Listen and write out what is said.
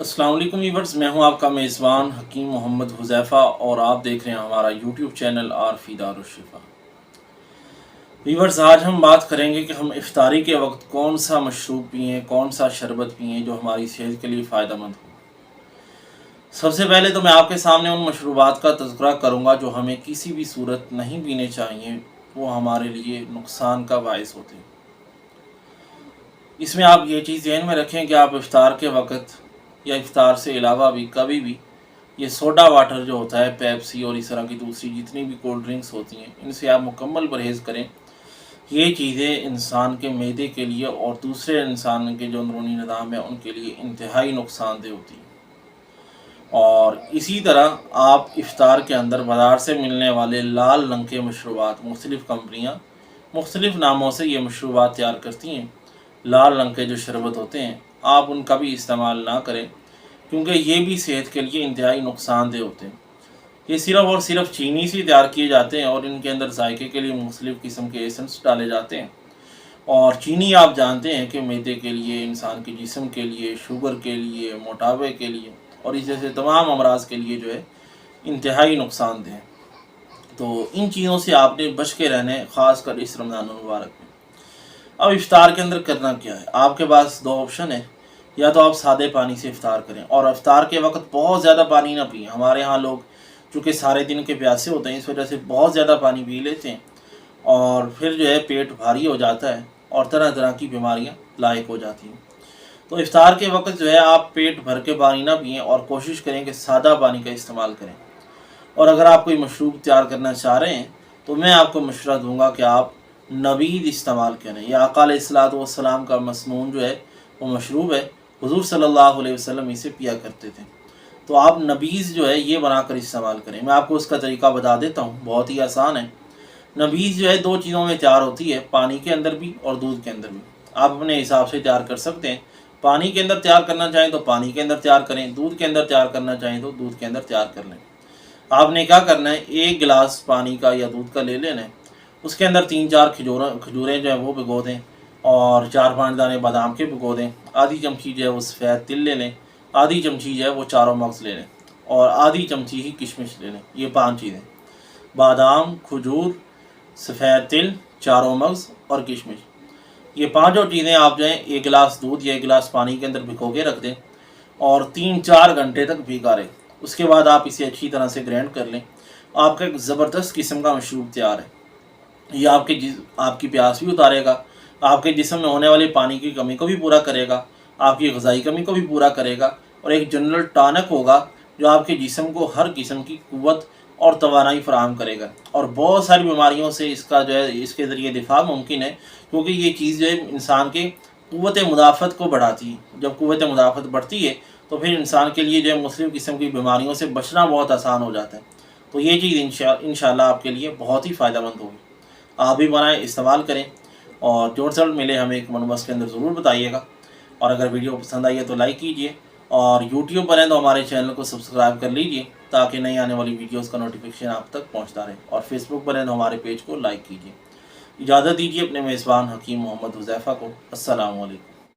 अस्सलाम वालेकुम व्यूअर्स, मैं हूं आपका मेज़बान हकीम मोहम्मद हुज़ैफ़ा और आप देख रहे हैं हमारा यूट्यूब चैनल आरफी दारुश्शिफ़ा। व्यूअर्स, आज हम बात करेंगे कि हम इफ्तारी के वक्त कौन सा मशरूब पिएँ, कौन सा शरबत पिएँ जो हमारी सेहत के लिए फ़ायदेमंद हो। सबसे पहले तो मैं आपके सामने उन मशरूबात का तज़किरा करूँगा जो हमें किसी भी सूरत नहीं पीने चाहिए, वो हमारे लिए नुकसान का बाइस होते हैं। इसमें आप ये चीज़ ज़हन में रखें कि आप इफ्तार के वक्त या इफ्तार से अलावा भी कभी भी ये सोडा वाटर जो होता है, पेप्सी और इस तरह की दूसरी जितनी भी कोल्ड ड्रिंक्स होती हैं, इनसे आप मुकम्मल परहेज़ करें। ये चीज़ें इंसान के मैदे के लिए और दूसरे इंसान के जो अंदरूनी निज़ाम है उनके लिए इंतहाई नुकसानदेह होती हैं। और इसी तरह आप इफ्तार के अंदर बाज़ार से मिलने वाले लाल रंग के मशरूबात, मुख्तलिफ़ कंपनियाँ मुख्तलिफ़ नामों से ये मशरूबात तैयार करती हैं। लाल रंग के जो शरबत होते हैं, आप उनका भी इस्तेमाल ना करें, क्योंकि ये भी सेहत के लिए इंतहाई नुकसानदेह होते हैं। ये सिर्फ़ और सिर्फ चीनी से तैयार किए जाते हैं और इनके अंदर जायके के लिए मुख्तलिफ़ किस्म के एसेंस डाले जाते हैं। और चीनी आप जानते हैं कि मैदे के लिए, इंसान के जिस्म के लिए, शुगर के लिए, मोटापे के लिए और इस जैसे तमाम अमराज के लिए जो है इंतहाई नुकसानदेह है। तो इन चीज़ों से आपने बच के रहना है, ख़ास कर इस रमज़ान मुबारक में। अब इफ्तार के अंदर करना क्या है, आपके पास दो ऑप्शन है। या तो आप सादे पानी से इफ्तार करें और इफ्तार के वक्त बहुत ज़्यादा पानी ना पिएं। हमारे यहाँ लोग चूँकि सारे दिन के प्यासे होते हैं, इस वजह से बहुत ज़्यादा पानी पी लेते हैं और फिर जो है पेट भारी हो जाता है और तरह तरह की बीमारियाँ लायक हो जाती हैं। तो इफ्तार के वक्त जो है आप पेट भर के पानी ना पिएं और कोशिश करें कि सादा पानी का इस्तेमाल करें। और अगर आप कोई मशरूब तैयार करना चाह रहे हैं तो मैं आपको मशवरा दूंगा कि आप नबीज़ इस्तेमाल करें। यह आका अलैहिस्सलातु वस्सलाम का मसनून जो है वो मशरूब है। हुज़ूर सल्लल्लाहु अलैहि वसल्लम इसे पिया करते थे। तो आप नबीज़ जो है ये बनाकर इस्तेमाल करें। मैं आपको उसका तरीका बता देता हूँ, बहुत ही आसान है। नबीज़ जो है दो चीज़ों में तैयार होती है, पानी के अंदर भी और दूध के अंदर भी। आप अपने हिसाब से तैयार कर सकते हैं। पानी के अंदर तैयार करना चाहें तो पानी के अंदर तैयार करें, दूध के अंदर तैयार करना चाहें तो दूध के अंदर तैयार कर लें। आपने क्या करना है, एक गिलास पानी का या दूध का ले लेना है। उसके अंदर 3-4 खजूरें जो है वो भिगो दें और 4-5 दाने बादाम के भिगो दें। आधी चमची जो है वो सफ़ेद तिल ले लें, आधी चमची जो है वो चारों मगज़ ले लें और आधी चमची ही किशमिश ले लें। ये 5 चीज़ें, बादाम, खजूर, सफ़ेद तिल, चारों मगज़ और किशमिश, ये पाँचों चीज़ें आप जो है एक गिलास दूध या एक गिलास पानी के अंदर भिगो के रख दें और 3-4 घंटे तक भिगा रहें। उसके बाद आप इसे अच्छी तरह से ग्राइंड कर लें। आपका एक ज़बरदस्त किस्म का मशरूब तैयार है। ये आपकी प्यास भी उतारेगा, आपके जिस्म में होने वाली पानी की कमी को भी पूरा करेगा, आपकी ग़िज़ाई कमी को भी पूरा करेगा और एक जनरल टॉनिक होगा जो आपके जिस्म को हर किस्म की क़ुव्वत और तवानाई फ़राहम करेगा। और बहुत सारी बीमारियों से इसका जो है इसके ज़रिए दिफ़ा मुमकिन है, क्योंकि ये चीज़ जो है इंसान के क़ुव्वत मुदाफ़त को बढ़ाती है। जब क़ुव्वत मुदाफ़त बढ़ती है तो फिर इंसान के लिए जो है मुख्तलिफ़ किस्म की बीमारियों से बचना बहुत आसान हो जाता है। तो ये चीज़ इंशाअल्लाह आपके लिए बहुत ही फ़ायदेमंद होगी। आप भी बनाएं, इस्तेमाल करें और जो रिज़ल्ट मिले हमें एक कमेंट बॉक्स के अंदर ज़रूर बताइएगा। और अगर वीडियो पसंद आई है तो लाइक कीजिए और यूट्यूब पर हैं तो हमारे चैनल को सब्सक्राइब कर लीजिए ताकि नई आने वाली वीडियोस का नोटिफिकेशन आप तक पहुंचता रहे। और फेसबुक पर हैं तो हमारे पेज को लाइक कीजिए। इजाज़त दीजिए अपने मेज़बान हकीम मोहम्मद हुज़ैफ़ा को। अस्सलामु अलैकुम।